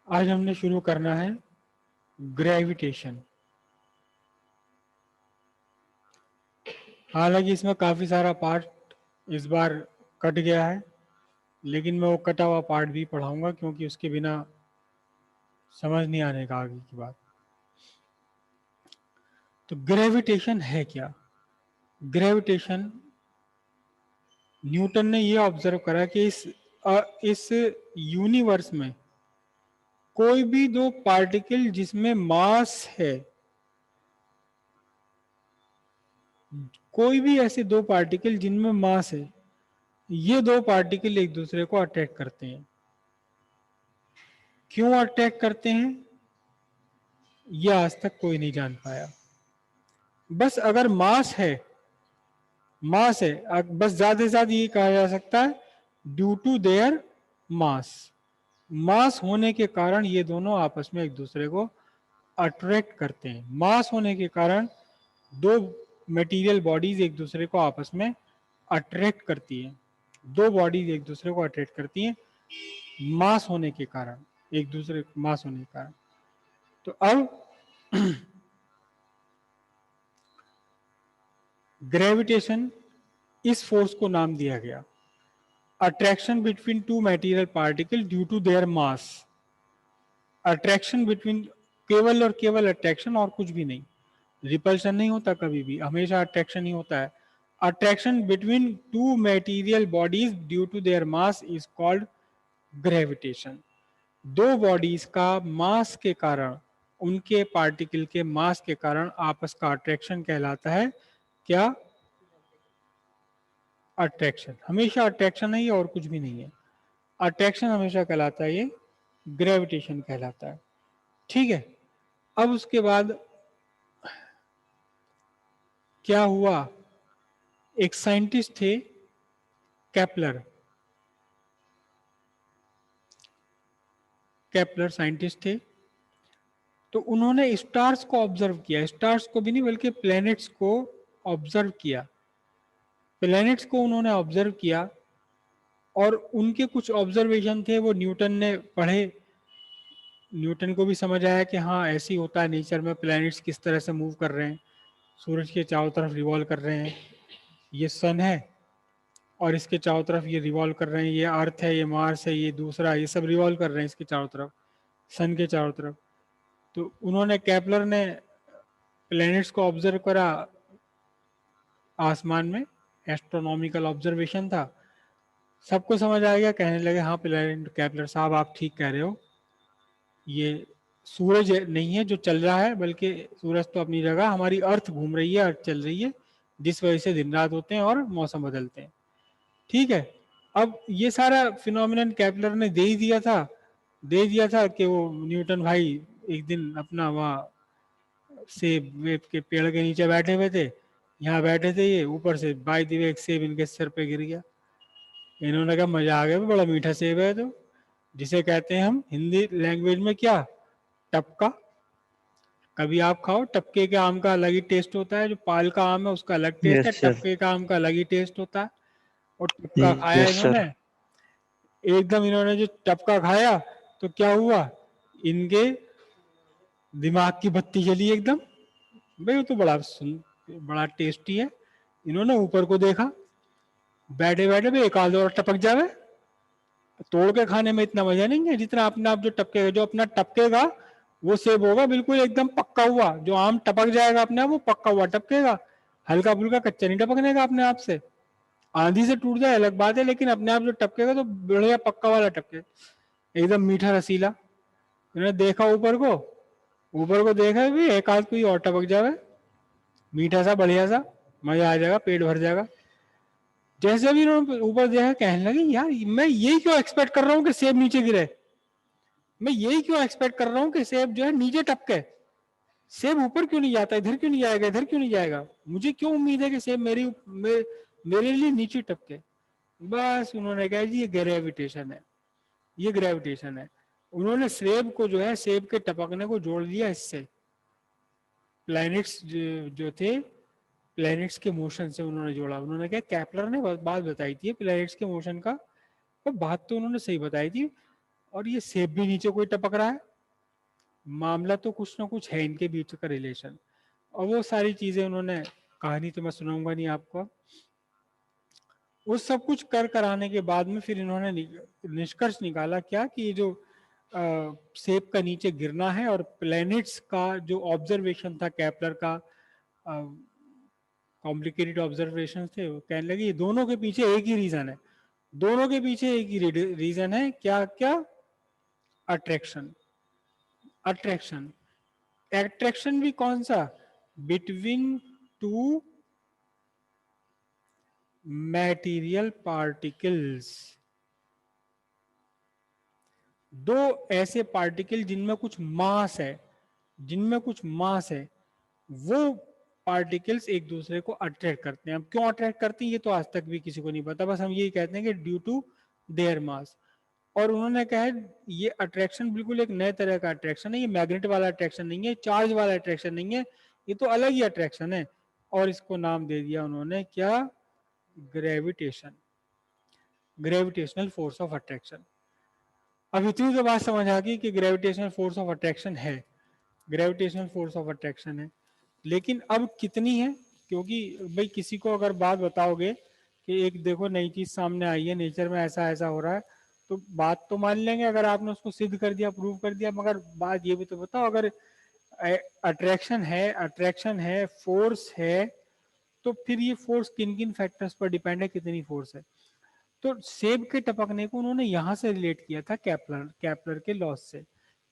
आज हमने शुरू करना है ग्रेविटेशन। हालांकि इसमें काफ़ी सारा पार्ट इस बार कट गया है, लेकिन मैं वो कटा हुआ पार्ट भी पढ़ाऊंगा क्योंकि उसके बिना समझ नहीं आने का आगे की बात। तो ग्रेविटेशन है क्या? ग्रेविटेशन, न्यूटन ने ये ऑब्जर्व करा कि इस यूनिवर्स में कोई भी दो पार्टिकल जिसमें मास है, कोई भी ऐसे दो पार्टिकल जिनमें मास है, ये दो पार्टिकल एक दूसरे को अट्रैक्ट करते हैं। क्यों अट्रैक्ट करते हैं ये आज तक कोई नहीं जान पाया। बस अगर मास है, बस ज्यादा से ज्यादा ये कहा जा सकता है ड्यू टू देयर मास। मास होने के कारण ये दोनों आपस में एक दूसरे को अट्रैक्ट करते हैं। मास होने के कारण दो मटेरियल बॉडीज एक दूसरे को आपस में अट्रैक्ट करती हैं। दो बॉडीज एक दूसरे को अट्रैक्ट करती हैं मास होने के कारण, एक दूसरे मास होने के कारण। तो अब ग्रेविटेशन, इस फोर्स को नाम दिया गया attraction between two material particle due to their mass. Attraction between, केवल और केवल अट्रैक्शन और कुछ भी नहीं। रिपल्शन नहीं होता कभी भी, हमेशा अट्रैक्शन ही होता है। Attraction between two material bodies due to their mass is called gravitation. दो बॉडीज का मास के कारण, उनके पार्टिकल के मास के कारण आपस का अट्रैक्शन कहलाता है क्या? अट्रैक्शन। हमेशा अट्रैक्शन है और कुछ भी नहीं है। अट्रैक्शन हमेशा कहलाता है, ये ग्रेविटेशन कहलाता है। ठीक है। अब उसके बाद क्या हुआ, एक साइंटिस्ट थे केपलर। केपलर साइंटिस्ट थे, तो उन्होंने स्टार्स को ऑब्जर्व किया। स्टार्स को भी नहीं बल्कि प्लैनेट्स को ऑब्जर्व किया। प्लैनेट्स को उन्होंने ऑब्जर्व किया और उनके कुछ ऑब्जर्वेशन थे वो न्यूटन ने पढ़े। न्यूटन को भी समझ आया कि हाँ ऐसे ही होता है नेचर में, प्लैनेट्स किस तरह से मूव कर रहे हैं, सूरज के चारों तरफ रिवॉल्व कर रहे हैं। ये सन है और इसके चारों तरफ ये रिवॉल्व कर रहे हैं, ये अर्थ है, ये मार्स है, ये दूसरा, ये सब रिवॉल्व कर रहे हैं इसके चारों तरफ, सन के चारों तरफ। तो उन्होंने, केपलर ने प्लैनेट्स को ऑब्जर्व करा आसमान में, एस्ट्रोनॉमिकल ऑब्जर्वेशन था। सबको समझ आ गया, कहने लगे हाँ केपलर साहब आप ठीक कह रहे हो, ये सूरज नहीं है जो चल रहा है, बल्कि सूरज तो अपनी जगह, हमारी अर्थ घूम रही है, अर्थ चल रही है, जिस वजह से दिन रात होते हैं और मौसम बदलते हैं। ठीक है। अब ये सारा फिनोमिनन केपलर ने दे दिया था कि वो न्यूटन भाई एक दिन अपना वहाँ सेब वेब के पेड़ के नीचे बैठे हुए थे, यहाँ बैठे थे ये, ऊपर से बाई दी वे एक सेब इनके सर पे गिर गया। इन्होंने कहा मजा आ गया, बड़ा मीठा सेब है, तो जिसे कहते हैं हम हिंदी लैंग्वेज में क्या, टपका। कभी आप खाओ, टपके के आम का अलग ही टेस्ट होता है, जो पाल का आम है उसका अलग टेस्ट है, यस सर। टपके का आम का अलग ही टेस्ट होता है। और टपका खाया यस सर। इन्होंने, एकदम इन्होंने जो टपका खाया तो क्या हुआ, इनके दिमाग की बत्ती जली एकदम। भाई वो तो बड़ा टेस्टी है। इन्होंने ऊपर को देखा, बैठे बैठे भी एक आध और टपक जावे। तोड़ के खाने में इतना मजा नहीं है जितना अपने आप जो टपकेगा, जो अपना टपकेगा वो सेब होगा बिल्कुल एकदम पक्का हुआ। जो आम टपक जाएगा अपने आप वो पक्का हुआ टपकेगा, हल्का फुल्का कच्चा नहीं टपकने का अपने आप से। आंधी से टूट जाए अलग बात है, लेकिन अपने आप जो टपकेगा तो बढ़िया पक्का वाला टपके, एकदम मीठा रसीला। मैंने देखा ऊपर को, ऊपर को देखा भी एक आध कोई और टपक जावे, मीठा सा बढ़िया सा, मजा आ जाएगा, पेट भर जाएगा। जैसे भी उन्होंने ऊपर देखा, कहने लगे यार मैं यही क्यों एक्सपेक्ट कर रहा हूँ कि सेब नीचे गिरे, मैं यही क्यों एक्सपेक्ट कर रहा हूँ कि सेब जो है नीचे टपके, सेब ऊपर क्यों नहीं जाता, इधर क्यों नहीं जाएगा, इधर क्यों नहीं जाएगा, मुझे क्यों उम्मीद है कि सेब मेरे लिए नीचे टपके। बस उन्होंने कहा जी ये ग्रेविटेशन है, ये ग्रेविटेशन है। उन्होंने सेब को जो है, सेब के टपकने को जोड़ दिया इससे, प्लैनेट्स जो थे, प्लैनेट्स के मोशन से उन्होंने जोड़ा। उन्होंने क्या, केपलर ने बात बताई थी प्लैनेट्स के मोशन का, और बात तो उन्होंने सही बताई थी। और ये सेब भी नीचे कोई टपक रहा है। मामला तो कुछ ना कुछ है इनके बीच का रिलेशन। और वो सारी चीजें उन्होंने, कहानी तो मैं सुनाऊंगा नहीं आपको। वो सब कुछ कर कराने के बाद में फिर इन्होंने निष्कर्ष निकाला क्या कि ये जो सेब का नीचे गिरना है और प्लैनेट्स का जो ऑब्जर्वेशन था केपलर का, कॉम्प्लिकेटेड ऑब्जर्वेशन थे, वो कहने लगे ये दोनों के पीछे एक ही रीजन है। दोनों के पीछे एक ही रीजन है, क्या क्या? अट्रैक्शन। अट्रैक्शन। अट्रैक्शन भी कौन सा? Between two material particles. दो ऐसे पार्टिकल जिनमें कुछ मास है, जिनमें कुछ मास है, वो पार्टिकल्स एक दूसरे को अट्रैक्ट करते हैं। अब क्यों अट्रैक्ट करते हैं ये तो आज तक भी किसी को नहीं पता, बस हम यही कहते हैं कि ड्यू टू देयर मास। और उन्होंने कहा ये अट्रैक्शन बिल्कुल एक नए तरह का अट्रैक्शन है, ये मैग्नेट वाला अट्रैक्शन नहीं है, चार्ज वाला अट्रैक्शन नहीं है, ये तो अलग ही अट्रैक्शन है। और इसको नाम दे दिया उन्होंने क्या? Gravitation. Gravitational force of attraction. अब इतनी तो बात समझ आ गई कि ग्रेविटेशनल फोर्स ऑफ अट्रैक्शन है, ग्रेविटेशनल फोर्स ऑफ अट्रैक्शन है। लेकिन अब कितनी है? क्योंकि भाई किसी को अगर बात बताओगे कि एक देखो नई चीज सामने आई है, नेचर में ऐसा ऐसा हो रहा है, तो बात तो मान लेंगे अगर आपने उसको सिद्ध कर दिया, प्रूव कर दिया, मगर बात ये भी तो बताओ, अगर अट्रैक्शन है, फोर्स है, तो फिर ये फोर्स किन किन फैक्टर्स पर डिपेंड है, कितनी फोर्स है? तो सेब के टपकने को उन्होंने यहां से रिलेट किया था केपलर केपलर के लॉस से,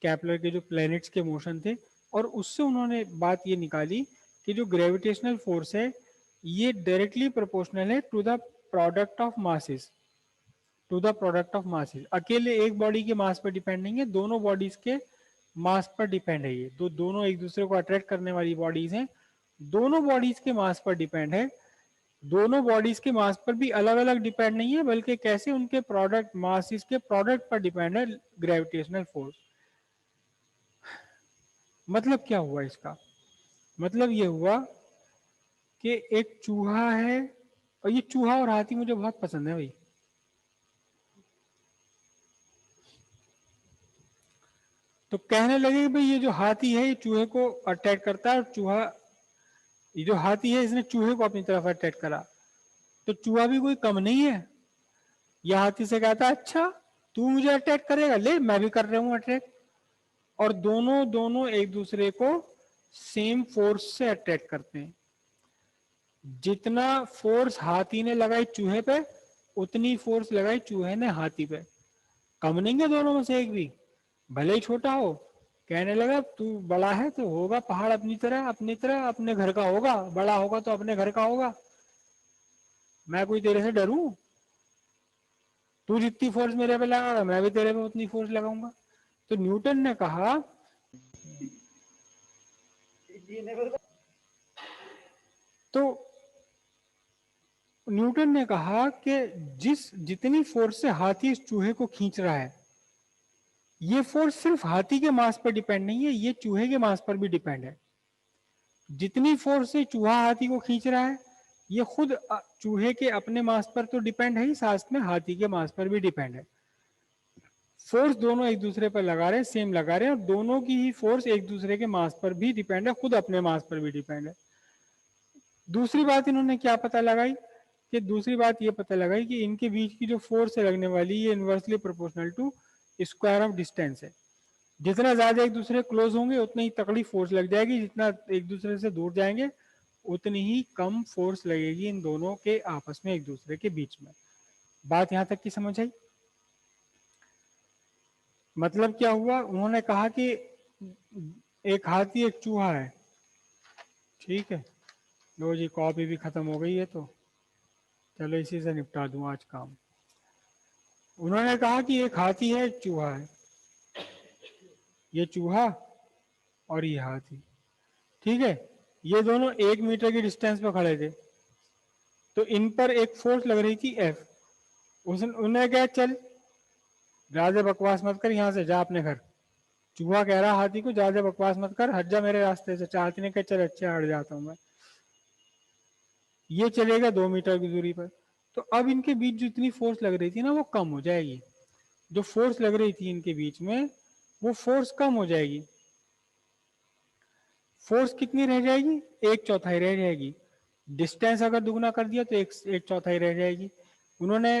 केपलर के जो प्लैनेट्स के मोशन थे। और उससे उन्होंने बात ये निकाली कि जो ग्रेविटेशनल फोर्स है ये डायरेक्टली प्रोपोर्शनल है to the product of masses, to the product of masses. अकेले एक बॉडी के मास पर डिपेंड नहीं है, दोनों बॉडीज के मास पर डिपेंड है। ये दोनों एक दूसरे को अट्रैक्ट करने वाली बॉडीज हैं, दोनों बॉडीज के मास पर डिपेंड है। दोनों बॉडीज के मास पर भी अलग अलग डिपेंड नहीं है, बल्कि कैसे उनके प्रोडक्ट मासेस के प्रोडक्ट पर डिपेंड है ग्रेविटेशनल फोर्स। मतलब क्या हुआ इसका? मतलब ये हुआ कि एक चूहा है, और ये चूहा और हाथी मुझे बहुत पसंद है भाई। तो कहने लगे कि भाई ये जो हाथी है ये चूहे को अटैक करता है, और चूहा, ये जो हाथी है इसने चूहे को अपनी तरफ अटैक करा, तो चूहा भी कोई कम नहीं है। यह हाथी से कहता है अच्छा तू मुझे अटैक करेगा, ले मैं भी कर रहा हूं अटैक। और दोनों दोनों एक दूसरे को सेम फोर्स से अटैक करते हैं। जितना फोर्स हाथी ने लगाई चूहे पे, उतनी फोर्स लगाई चूहे ने हाथी पे। कम नहीं है दोनों में से एक भी, भले ही छोटा हो। कहने लगा तू बड़ा है तो होगा पहाड़ अपनी तरह, अपनी तरह अपने घर का होगा, बड़ा होगा तो अपने घर का होगा, मैं कोई तेरे से डरूं? तू जितनी फोर्स मेरे पे लगाएगा मैं भी तेरे पे उतनी फोर्स लगाऊंगा। तो न्यूटन ने कहा, तो न्यूटन ने कहा कि जितनी फोर्स से हाथी इस चूहे को खींच रहा है, ये फोर्स सिर्फ हाथी के मास पर डिपेंड नहीं है, ये चूहे के मास पर भी डिपेंड है। जितनी फोर्स से चूहा हाथी को खींच रहा है, ये खुद चूहे के अपने मास पर तो डिपेंड है ही, साथ में हाथी के मास पर भी डिपेंड है। फोर्स दोनों एक दूसरे पर लगा रहे हैं, सेम लगा रहे हैं, और दोनों की ही फोर्स एक दूसरे के मास पर भी डिपेंड है, खुद अपने मास पर भी डिपेंड है। दूसरी बात इन्होंने क्या पता लगाई? कि दूसरी बात ये पता लगाई कि इनके बीच की जो फोर्स है लगने वाली, ये inversely proportional to square of distance है। जितना ज्यादा एक दूसरे क्लोज होंगे उतनी ही तकड़ी फोर्स लग जाएगी, जितना एक दूसरे से दूर जाएंगे उतनी ही कम फोर्स लगेगी इन दोनों के आपस में, एक दूसरे के बीच में। बात यहां तक की समझ आई? मतलब क्या हुआ? उन्होंने कहा कि एक हाथी एक चूहा है, ठीक है। लो जी कॉपी भी खत्म हो गई है, तो चलो इसी से निपटा दूं आज काम। उन्होंने कहा कि एक हाथी है एक चूहा है, ये चूहा और ये हाथी, ठीक है। ये दोनों 1 मीटर की डिस्टेंस पर खड़े थे, तो इन पर एक फोर्स लग रही थी एफ। उन्हें कहा चल ज्यादा बकवास मत कर, यहाँ से जा अपने घर। चूहा कह रहा हाथी को ज्यादा बकवास मत कर, हट जा मेरे रास्ते से। हाथी ने कहा चल अच्छा हट जाता हूं मैं। ये चलेगा 2 मीटर की दूरी पर। तो अब इनके बीच जो इतनी फोर्स लग रही थी ना वो कम हो जाएगी। जो फोर्स लग रही थी इनके बीच में वो फोर्स कम हो जाएगी। फोर्स कितनी रह जाएगी? एक चौथाई रह जाएगी। डिस्टेंस अगर दुगना कर दिया तो एक चौथाई रह जाएगी। उन्होंने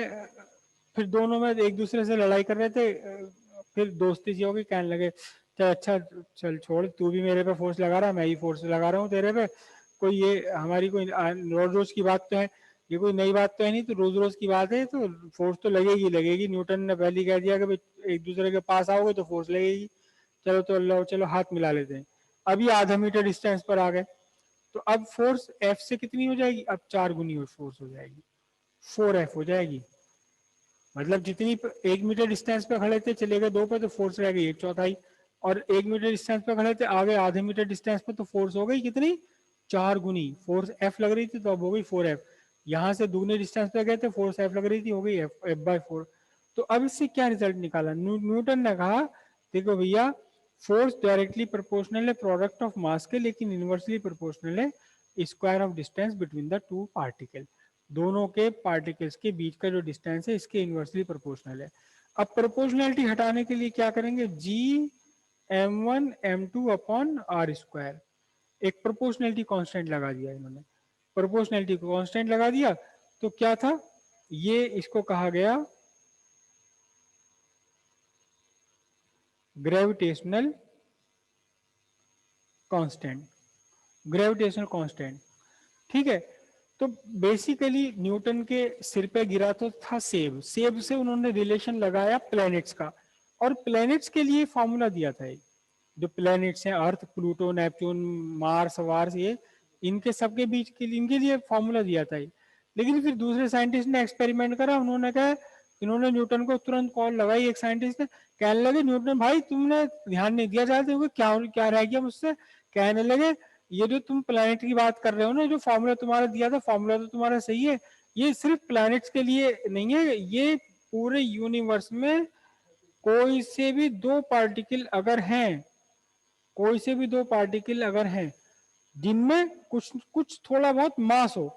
फिर दोनों में एक दूसरे से लड़ाई कर रहे थे, फिर दोस्ती सी होगी, कहने लगे चल अच्छा चल छोड़, तू भी मेरे पे फोर्स लगा रहा है, मैं ही फोर्स लगा रहा हूँ तेरे पे, कोई ये हमारी कोई रोज रोज की बात तो है, ये कोई नई बात तो है नहीं, तो रोज रोज की बात है, तो फोर्स तो लगेगी लगेगी। न्यूटन ने पहले कह दिया कि भाई एक दूसरे के पास आओगे तो फोर्स लगेगी। चलो तो लो चलो हाथ मिला लेते हैं। अभी आधा मीटर डिस्टेंस पर आ गए, तो अब फोर्स एफ से कितनी हो जाएगी? अब 4 गुनी फोर्स हो जाएगी, 4F हो जाएगी। मतलब जितनी 1 मीटर डिस्टेंस पे खड़े थे चले गए 2 पे तो फोर्स रह गई एक चौथाई, और 1 मीटर डिस्टेंस पे खड़े थे आगे आधे मीटर डिस्टेंस पे तो फोर्स हो गई कितनी? 4 गुनी। फोर्स F लग रही थी तो अब हो गई 4F। यहां से दुगने डिस्टेंस पे गए थे, फोर्स F लग रही थी, हो गई F/4। तो अब इससे क्या रिजल्ट निकाला? न्यूटन ने कहा देखो भैया, फोर्स डायरेक्टली प्रोपोर्शनल है प्रोडक्ट ऑफ मास के, लेकिन इनवर्सली प्रोपोर्शनल है square of distance between the two particle. दोनों के पार्टिकल्स के बीच का जो डिस्टेंस है इसके इनवर्सली प्रोपोर्शनल है। अब प्रोपोर्शनैलिटी हटाने के लिए क्या करेंगे? G m1 m2 upon R square, एक प्रोपोर्शनैलिटी कांस्टेंट लगा दिया इन्होंने। प्रोपोर्शनैलिटी को कांस्टेंट लगा दिया तो क्या था? ये इसको कहा गया ग्रेविटेशनल कांस्टेंट। ग्रेविटेशनल कांस्टेंट, ठीक है। तो बेसिकली न्यूटन के सिर पे गिरा तो था सेब, सेब से उन्होंने रिलेशन लगाया प्लैनेट्स का, और प्लैनेट्स के लिए फॉर्मूला दिया था। जो प्लैनेट्स हैं अर्थ प्लूटो नेपच्यून मार्स वार्स, ये इनके सबके बीच के लिए इनके लिए फॉर्मूला दिया था। लेकिन फिर दूसरे साइंटिस्ट ने एक्सपेरिमेंट करा, उन्होंने कहा, इन्होंने न्यूटन को तुरंत कॉल लगाई, एक साइंटिस्ट ने, कहने लगे न्यूटन भाई तुमने ध्यान नहीं दिया जाते हो, क्या क्या रह गया मुझसे? कहने लगे ये जो तुम प्लैनेट की बात कर रहे हो ना, जो फॉर्मूला तुम्हारा दिया था, फॉर्मूला तो तुम्हारा सही है, ये सिर्फ प्लैनेट्स के लिए नहीं है, ये पूरे यूनिवर्स में कोई से भी दो पार्टिकल अगर हैं, कोई से भी दो पार्टिकल अगर हैं जिनमें कुछ कुछ थोड़ा बहुत मास हो,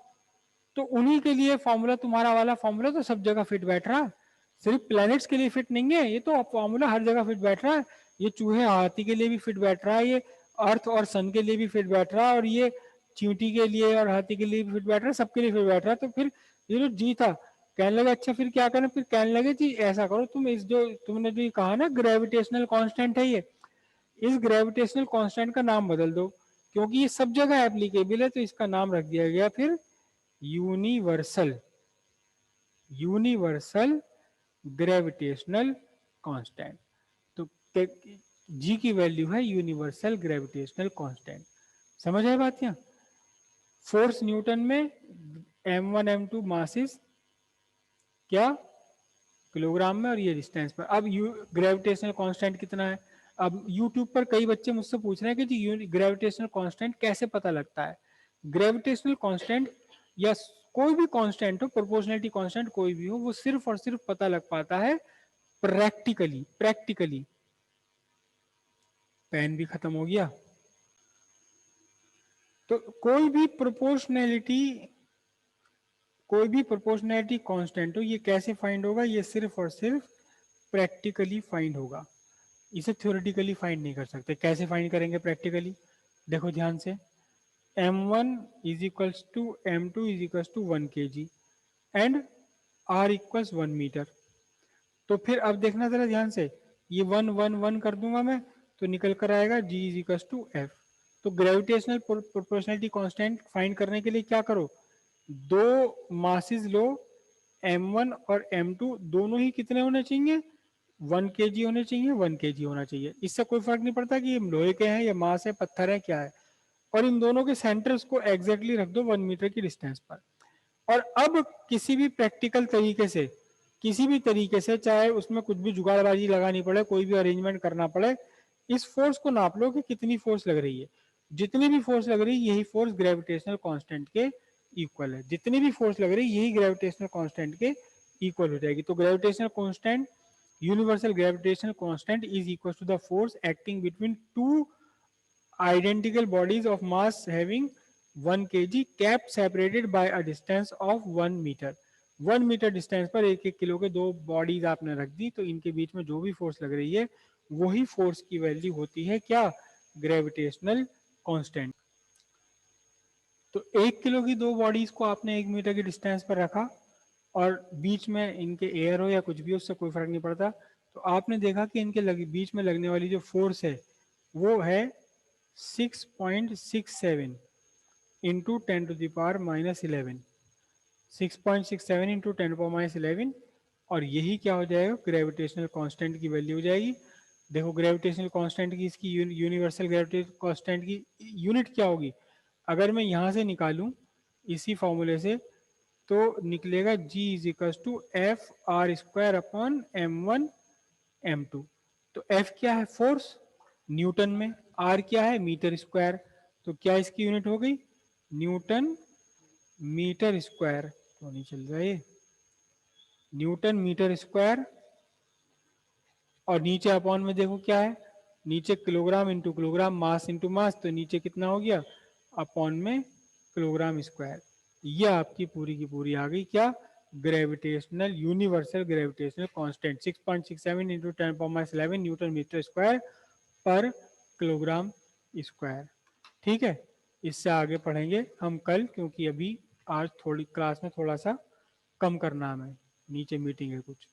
तो उन्हीं के लिए फॉर्मूला, तुम्हारा वाला फॉर्मूला तो सब जगह फिट बैठ रहा है, सिर्फ प्लैनेट्स के लिए फिट नहीं है, ये तो फॉर्मूला हर जगह फिट बैठ रहा है। ये चूहे हाथी के लिए भी फिट बैठ रहा है, ये अर्थ और सन के लिए भी फिट बैठ रहा है, और ये चींटी के लिए और हाथी के लिए भी फिट बैठ रहा है, सबके लिए फिट बैठ रहा है। तो फिर ये जो जी था, कहने लगे अच्छा फिर क्या करें? फिर कहने लगे जी ऐसा करो, तुम इस जो तुमने जो कहा ना ग्रेविटेशनल कांस्टेंट है ये, इस ग्रेविटेशनल कांस्टेंट का नाम बदल दो, क्योंकि ये सब जगह एप्लीकेबल है, तो इसका नाम रख दिया गया फिर यूनिवर्सल, यूनिवर्सल ग्रेविटेशनल कांस्टेंट। तो जी की वैल्यू है यूनिवर्सल ग्रेविटेशनल कांस्टेंट। समझ आए बात? यहाँ फोर्स न्यूटन में m1 m2 मासेस क्या किलोग्राम में, और ये डिस्टेंस पर। अब ग्रेविटेशनल कांस्टेंट कितना है? अब यूट्यूब पर कई बच्चे मुझसे पूछ रहे हैं कि जी ग्रेविटेशनल कांस्टेंट कैसे पता लगता है? ग्रेविटेशनल कांस्टेंट या कोई भी कांस्टेंट हो, प्रोपोर्शनैलिटी कांस्टेंट कोई भी हो, वो सिर्फ और सिर्फ पता लग पाता है प्रैक्टिकली। प्रैक्टिकली पेन भी खत्म हो गया। तो कोई भी प्रोपोर्शनैलिटी कांस्टेंट हो, ये कैसे फाइंड होगा? ये सिर्फ और सिर्फ प्रैक्टिकली फाइंड होगा, इसे थ्योरेटिकली फाइंड नहीं कर सकते। कैसे फाइंड करेंगे प्रैक्टिकली? देखो ध्यान से, m1 is equals to m2 is equals to 1 kg and r equals 1 metre. तो फिर अब देखना जरा ध्यान से, ये 1 1 1 कर दूंगा मैं, तो निकल कर आएगा g is equals to f। तो ग्रेविटेशनल प्रोपोर्शनैलिटी कांस्टेंट फाइंड करने के लिए क्या करो? दो मासेस लो, m1 और m2 दोनों ही कितने होने चाहिए? 1 kg होने चाहिए, 1 kg होना चाहिए। इससे कोई फर्क नहीं पड़ता कि ये लोहे के हैं या मास है, पत्थर है, क्या है। और इन दोनों के सेंटर्स को एग्जैक्टली रख दो 1 मीटर की डिस्टेंस पर। और अब किसी भी प्रैक्टिकल तरीके से, किसी भी तरीके से, चाहे उसमें कुछ भी जुगाड़बाजी लगानी पड़े, कोई भी अरेंजमेंट करना पड़े, इस फोर्स को नाप लो कि कितनी फोर्स लग रही है। जितनी भी फोर्स लग रही है यही फोर्स ग्रेविटेशनल कांस्टेंट के इक्वल है। जितनी भी फोर्स लग रही है यही ग्रेविटेशनल कांस्टेंट के इक्वल हो जाएगी। तो gravitational constant, universal gravitational constant is equal to the force acting between two identical bodies of mass having 1 kg kept separated by a distance of 1 meter। 1 metre distance पर 1-1 kilo के 2 bodies आपने रख दी, तो इनके बीच में जो भी फोर्स लग रही है वही फोर्स की वैल्यू होती है क्या, ग्रेविटेशनल कांस्टेंट। तो 1 किलो की 2 बॉडीज को आपने 1 मीटर की डिस्टेंस पर रखा और बीच में इनके एयर हो या कुछ भी, उससे कोई फर्क नहीं पड़ता। तो आपने देखा कि इनके बीच में लगने वाली जो फोर्स है वो है 6.67 इंटू 10⁻⁻11, 6.67 इंटू 10⁻⁻11, और यही क्या हो जाएगा, ग्रेविटेशनल कांस्टेंट की वैल्यू हो जाएगी। देखो ग्रेविटेशनल कांस्टेंट की, इसकी यूनिवर्सल ग्रेविटेशनल कांस्टेंट की यूनिट क्या होगी, अगर मैं यहां से निकालूं इसी फॉर्मूले से, तो निकलेगा G is equal to F R square upon m1 m2। तो F क्या है, फोर्स न्यूटन में, R क्या है, मीटर स्क्वायर, तो क्या इसकी यूनिट हो गई, न्यूटन मीटर स्क्वायर। तो नहीं चल रहा ये, न्यूटन मीटर स्क्वायर, और नीचे अपॉन में देखो क्या है, नीचे kilogram into kilogram, mass into mass, तो नीचे कितना हो गया, अपॉन में किलोग्राम स्क्वायर। ये आपकी पूरी की पूरी आ गई क्या, gravitational universal gravitational constant 6.67 into 10⁻11 newton metre square पर किलोग्राम स्क्वायर। ठीक है, इससे आगे पढ़ेंगे हम कल, क्योंकि अभी आज थोड़ी क्लास में थोड़ा सा कम करना है हमें, नीचे मीटिंग है कुछ।